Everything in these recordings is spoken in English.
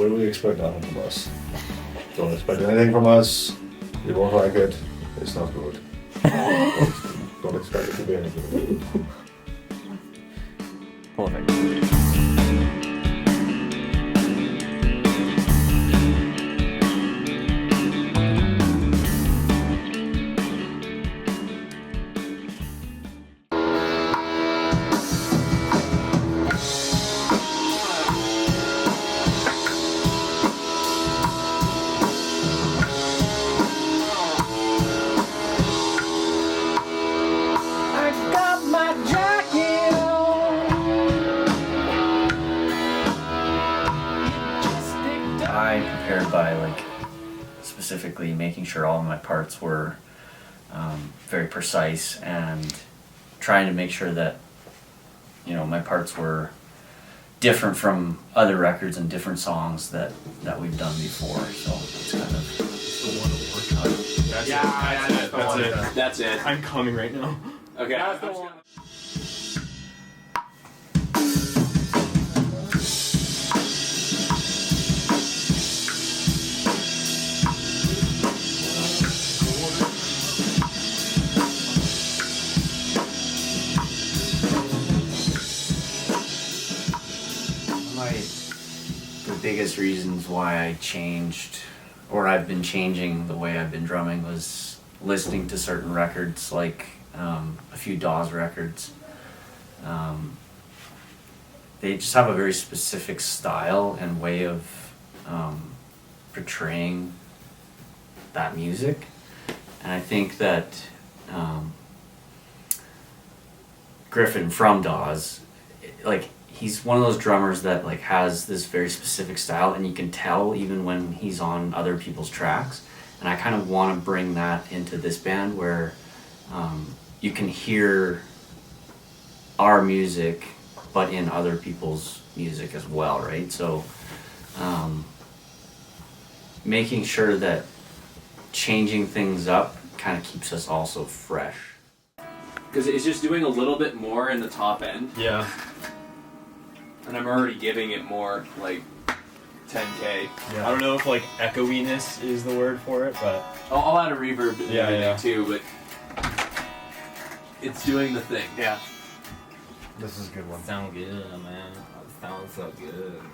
what do we expect nothing from us? Don't expect anything from us. You won't like it. It's not good. Don't expect it to be anything. Perfect. By like specifically making sure all of my parts were very precise and trying to make sure that, you know, my parts were different from other records and different songs that we've done before. So it's kind of That's it. I'm coming right now. Okay. The biggest reasons why I changed, or I've been changing the way I've been drumming, was listening to certain records, like a few Dawes records. They just have a very specific style and way of portraying that music, and I think that Griffin from Dawes, like, he's one of those drummers that like has this very specific style, and you can tell even when he's on other people's tracks. And I kind of want to bring that into this band where you can hear our music but in other people's music as well, right? So making sure that changing things up kind of keeps us also fresh. Because it's just doing a little bit more in the top end. Yeah. And I'm already giving it more, like 10K. Yeah. I don't know if like echoiness is the word for it, but I'll add a reverb in yeah. too, but it's doing the thing. Yeah. This is a good one. Sound good, man. Sounds so good, man.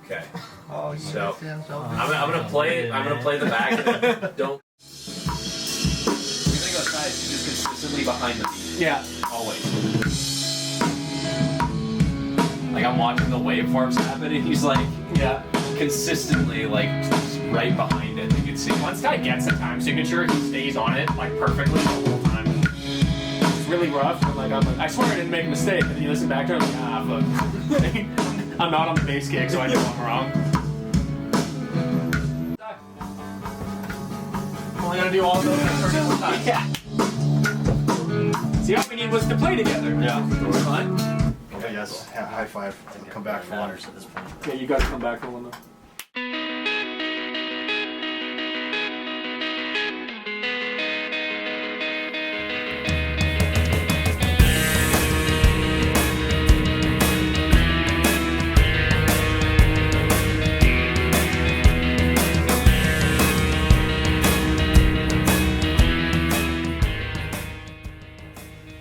Okay. Oh, So I'm gonna play the back. Don't. Everything outside is just consistently behind the beat. Yeah. Always. Like I'm watching the waveforms happen, and he's like, Yeah. consistently like just right behind it. You can see. Once guy gets the time signature, he stays on it like perfectly the whole time. It's really rough, but like I swear I didn't make a mistake. And you listen back to it, I'm like, fuck. I'm not on the bass kick, so I know I'm wrong. I'm only gonna do all of those at 31 times. Yeah. See, all we need was to play together. Yeah. We're fine. Okay, yes. High five. Come back for one. At this point. Yeah, you gotta come back for one though.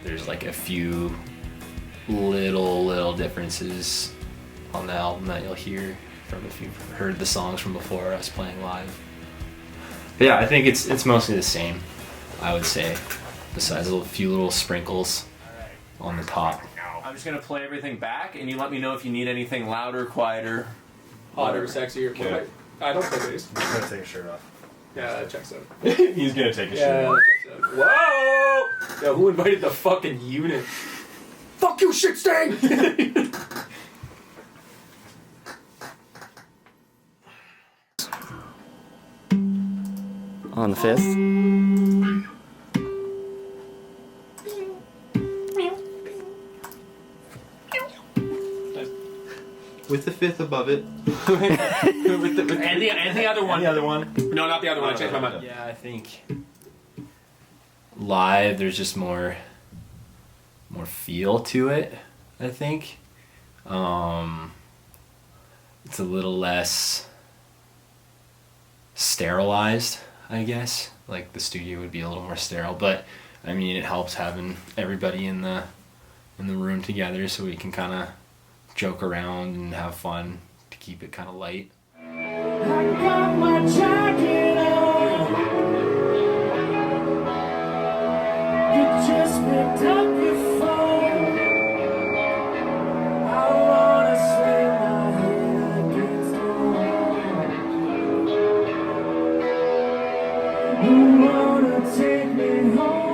There's like a few little differences on the album that you'll hear from if you've heard the songs from before us playing live. But yeah, I think it's mostly the same, I would say, besides a few little sprinkles on the top. I'm just gonna play everything back, and you let me know if you need anything louder, quieter, hotter, sexier. Okay. I don't play bass. I'm gonna take a shirt off. Yeah, that checks out. He's gonna take a shirt off. That checks out. Whoa! Yo, who invited the fucking unit? Fuck you, shit stain! On the 5th. With the 5th above it. and the other one. The other one. No, not the other one. I changed my mind. Yeah, I think live there's just more feel to it, I think. it's a little less sterilized, I guess. Like the studio would be a little more sterile, but I mean it helps having everybody in the room together so we can kind of joke around and have fun to keep it kind of light. I got my jacket on. You just picked up your phone. I wanna slam my head against the wall. You wanna take me home.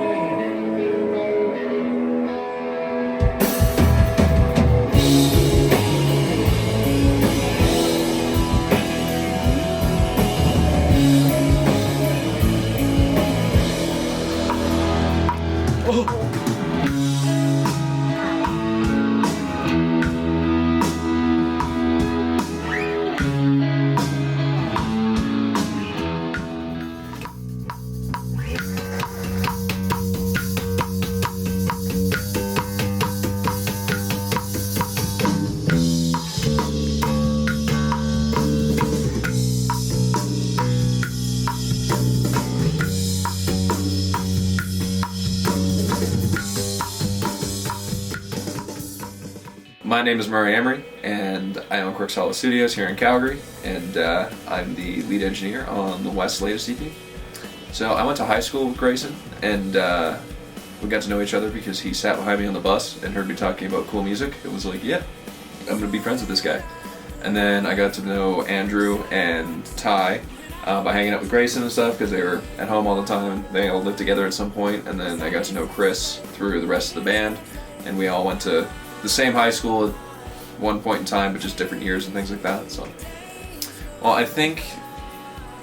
My name is Emery, and I own Crooks Hollow Studios here in Calgary, and I'm the lead engineer on the West's latest EP. So I went to high school with Grayson, and we got to know each other because he sat behind me on the bus and heard me talking about cool music. It was like, yeah, I'm gonna be friends with this guy. And then I got to know Andrew and Ty by hanging out with Grayson and stuff because they were at home all the time. They all lived together at some point, and then I got to know Chris through the rest of the band, and we all went to the same high school at one point in time, but just different years and things like that. So, well, I think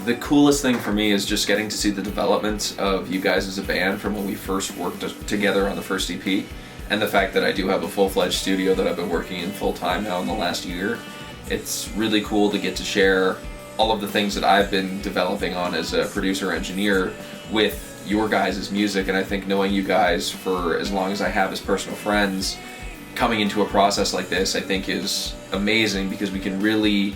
the coolest thing for me is just getting to see the development of you guys as a band from when we first worked together on the first EP, and the fact that I do have a full-fledged studio that I've been working in full-time now in the last year. It's really cool to get to share all of the things that I've been developing on as a producer-engineer with your guys' music, and I think knowing you guys for as long as I have as personal friends, coming into a process like this, I think is amazing because we can really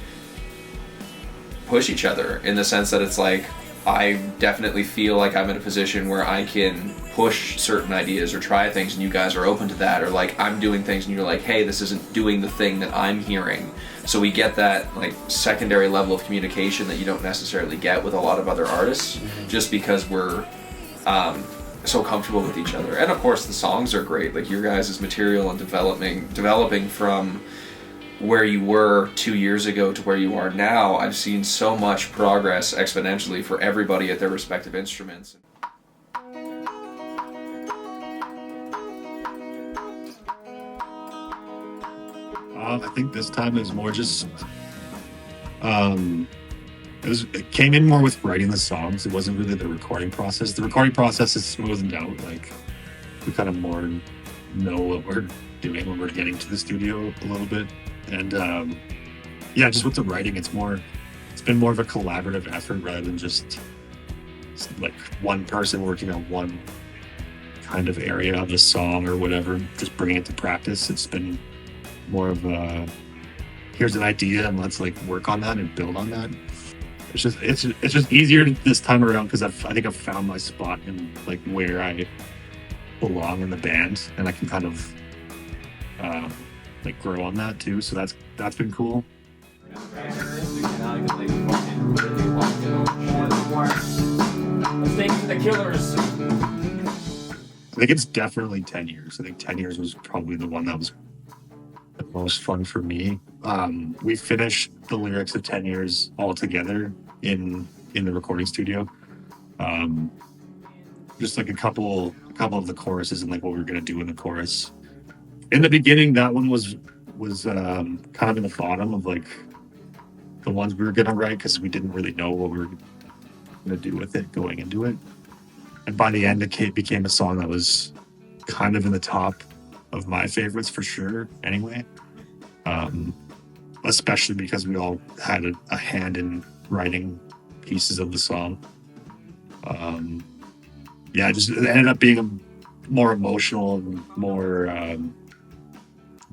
push each other in the sense that it's like, I definitely feel like I'm in a position where I can push certain ideas or try things and you guys are open to that, or like I'm doing things and you're like, hey, this isn't doing the thing that I'm hearing. So we get that like secondary level of communication that you don't necessarily get with a lot of other artists, just because we're so comfortable with each other. And of course the songs are great, like your guys' material and developing from where you were 2 years ago to where you are now. I've seen so much progress exponentially for everybody at their respective instruments. I think this time is more just it came in more with writing the songs. It wasn't really the recording process. The recording process is smoothened out. Like we kind of more know what we're doing when we're getting to the studio a little bit. And yeah, just with the writing, it's been more of a collaborative effort rather than just like one person working on one kind of area of the song or whatever, just bringing it to practice. It's been more of a, here's an idea and let's like work on that and build on that. It's just easier this time around because I think I've found my spot in like where I belong in the band, and I can kind of like grow on that too. So that's been cool. Let's take it to the Killers. I think it's definitely 10 years. I think 10 years was probably the one that was the most fun for me. We finished the lyrics of 10 years all together in the recording studio. Just like a couple of the choruses and like what we were gonna do in the chorus. In the beginning, that one was kind of in the bottom of like the ones we were gonna write because we didn't really know what we were gonna do with it going into it. And by the end, it became a song that was kind of in the top of my favorites for sure. Anyway, especially because we all had a hand in writing pieces of the song. Yeah, just it ended up being more emotional and more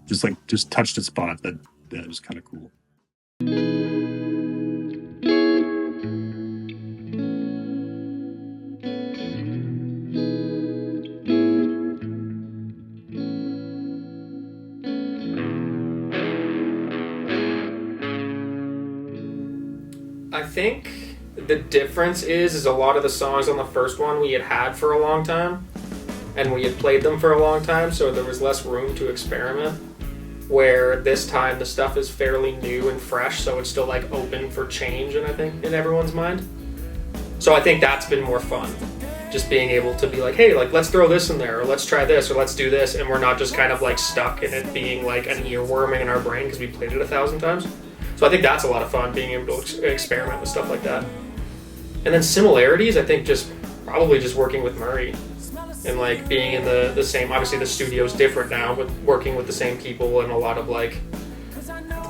just touched a spot that was kind of cool. I think the difference is a lot of the songs on the first one we had for a long time, and we had played them for a long time, so there was less room to experiment. Where this time the stuff is fairly new and fresh, so it's still like open for change, and I think in everyone's mind. So I think that's been more fun, just being able to be like, hey, like let's throw this in there, or let's try this, or let's do this, and we're not just kind of like stuck in it being like an earworming in our brain because we played it 1,000 times. So I think that's a lot of fun, being able to experiment with stuff like that. And then similarities, I think just probably just working with Murray and like being in the same, obviously the studio's different now, but working with the same people and a lot of like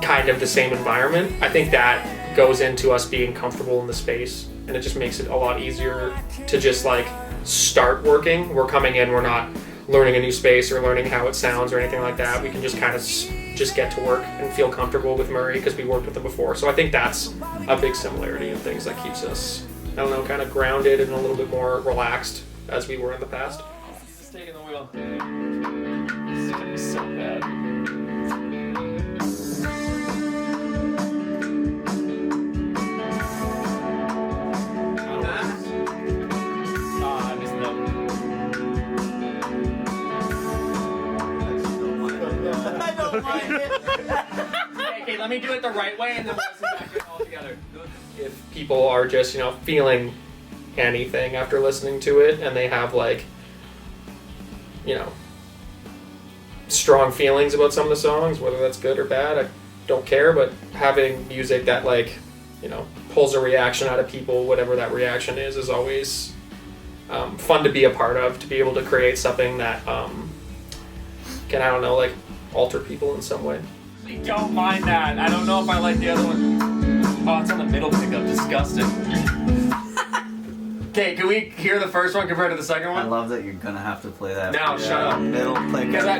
kind of the same environment. I think that goes into us being comfortable in the space, and it just makes it a lot easier to just like start working. We're coming in, we're not learning a new space or learning how it sounds or anything like that. We can just kind of just get to work and feel comfortable with Murray because we worked with him before. So I think that's a big similarity in things that keeps us, I don't know, kind of grounded and a little bit more relaxed as we were in the past. It's taking the wheel. This is gonna be so bad. I missed I don't mind it. Okay, let me do it the right way and then we'll listen back to it all together. If people are just, you know, feeling anything after listening to it and they have like, you know, strong feelings about some of the songs, whether that's good or bad, I don't care, but having music that like, you know, pulls a reaction out of people, whatever that reaction is always fun to be a part of, to be able to create something that can, I don't know, like alter people in some way. I don't mind that. I don't know if I like the other one. Oh, it's on the middle pickup. Disgusting. Okay, can we hear the first one compared to the second I one? love that you're gonna have to play that. No, shut up. Middle pick. Because I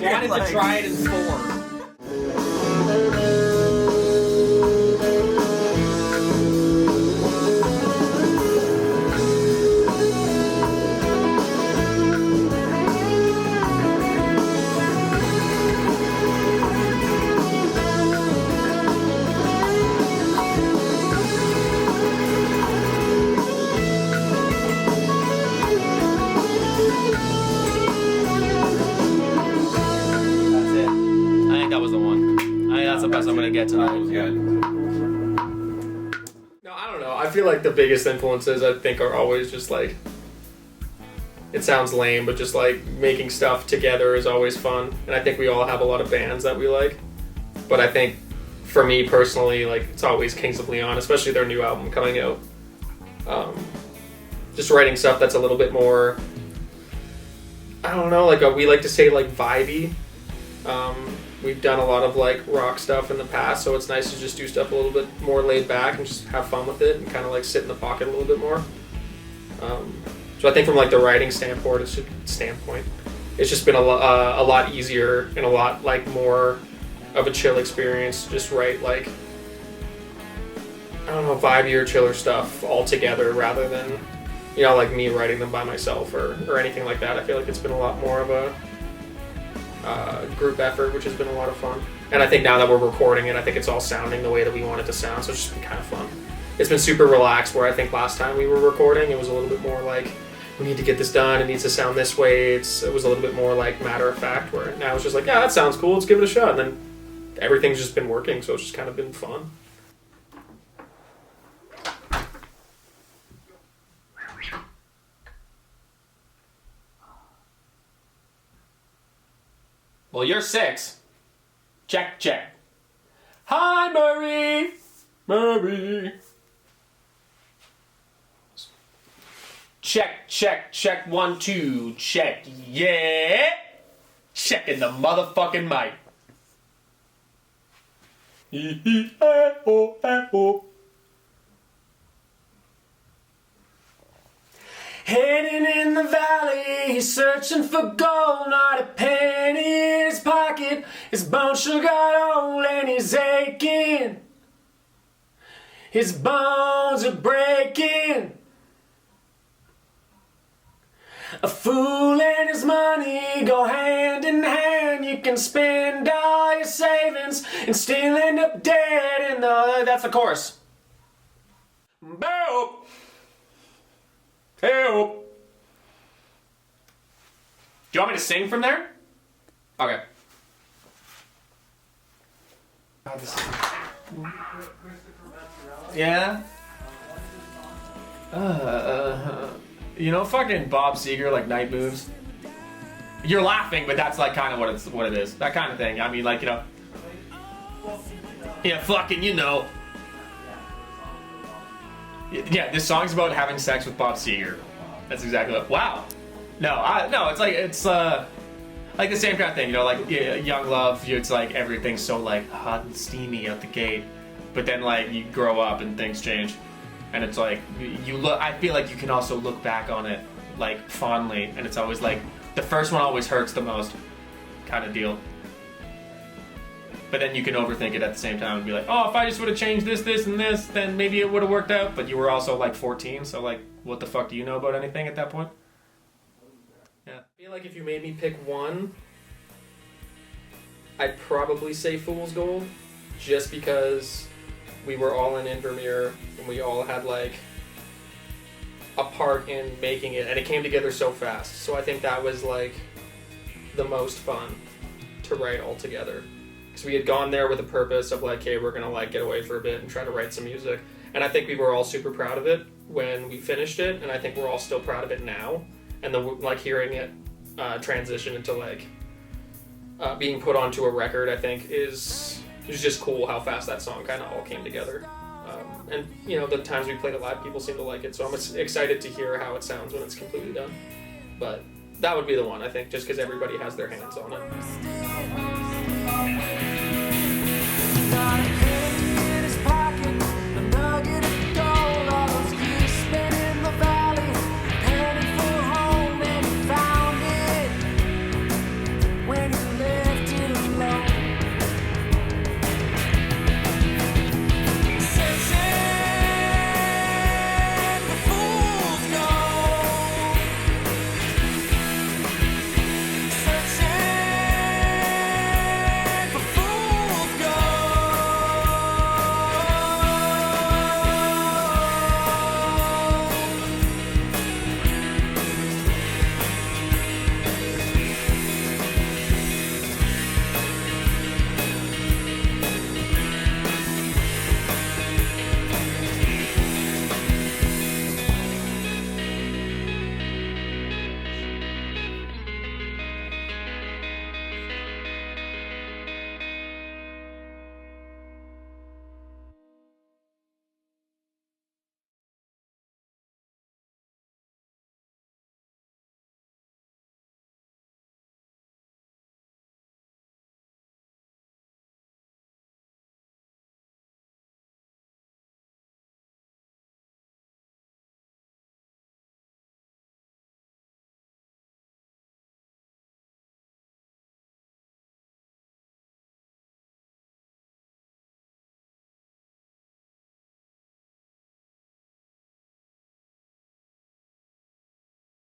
wanted to try it in 4. I'm gonna get tonight. No, I don't know. I feel like the biggest influences I think are always just like, it sounds lame, but just like making stuff together is always fun. And I think we all have a lot of bands that we like. But I think for me personally, like it's always Kings of Leon, especially their new album coming out. Just writing stuff that's a little bit more, I don't know, like we like to say like vibey. We've done a lot of like rock stuff in the past, so it's nice to just do stuff a little bit more laid back and just have fun with it and kind of like sit in the pocket a little bit more. So I think from like the writing standpoint, it's just been a lot easier and a lot like more of a chill experience to just write like, I don't know, vibey chiller stuff all together rather than, you know, like me writing them by myself or anything like that. I feel like it's been a lot more of a group effort, which has been a lot of fun. And I think now that we're recording it, I think it's all sounding the way that we want it to sound, so it's just been kind of fun. It's been super relaxed, where I think last time we were recording, it was a little bit more like, we need to get this done, it needs to sound this way. It was a little bit more like matter of fact, where now it's just like, yeah, that sounds cool, let's give it a shot. And then everything's just been working, so it's just kind of been fun. Well, you're 6. Check, check. Hi, Murray. Murray. Check, check, check. 1, 2, check. Yeah. Checking the motherfucking mic. Hidden in the valley, he's searching for gold, not a penny in his pocket. His bones sure got old and he's aching. his bones are breaking. A fool and his money go hand in hand. You can spend all your savings and still end up dead. And that's the chorus. Help! Help! Do you want me to sing from there? Okay. Yeah? You know fucking Bob Seger, like Night Moves? You're laughing, but that's like kind of what it is. That kind of thing. I mean, like, you know. Yeah, fucking, you know. Yeah, this song's about having sex with Bob Seger. That's exactly what. Wow. No, it's like the same kind of thing, you know, like young love. It's like everything's so like hot and steamy out the gate, but then like you grow up and things change, and it's like you look. I feel like you can also look back on it like fondly, and it's always like the first one always hurts the most, kind of deal. But then you can overthink it at the same time and be like, oh, if I just would have changed this, this, and this, then maybe it would have worked out. But you were also like 14, so like, what the fuck do you know about anything at that point? Yeah. I feel like if you made me pick one, I'd probably say Fool's Gold, just because we were all in Invermere and we all had like a part in making it, and it came together so fast. So I think that was like the most fun to write all together. Because we had gone there with a purpose of like, hey, we're gonna like get away for a bit and try to write some music. And I think we were all super proud of it when we finished it, and I think we're all still proud of it now. And the like hearing it transition into like being put onto a record, I think is just cool how fast that song kind of all came together. And you know, the times we played it live, people seem to like it, so I'm excited to hear how it sounds when it's completely done. But that would be the one, I think, just because everybody has their hands on it.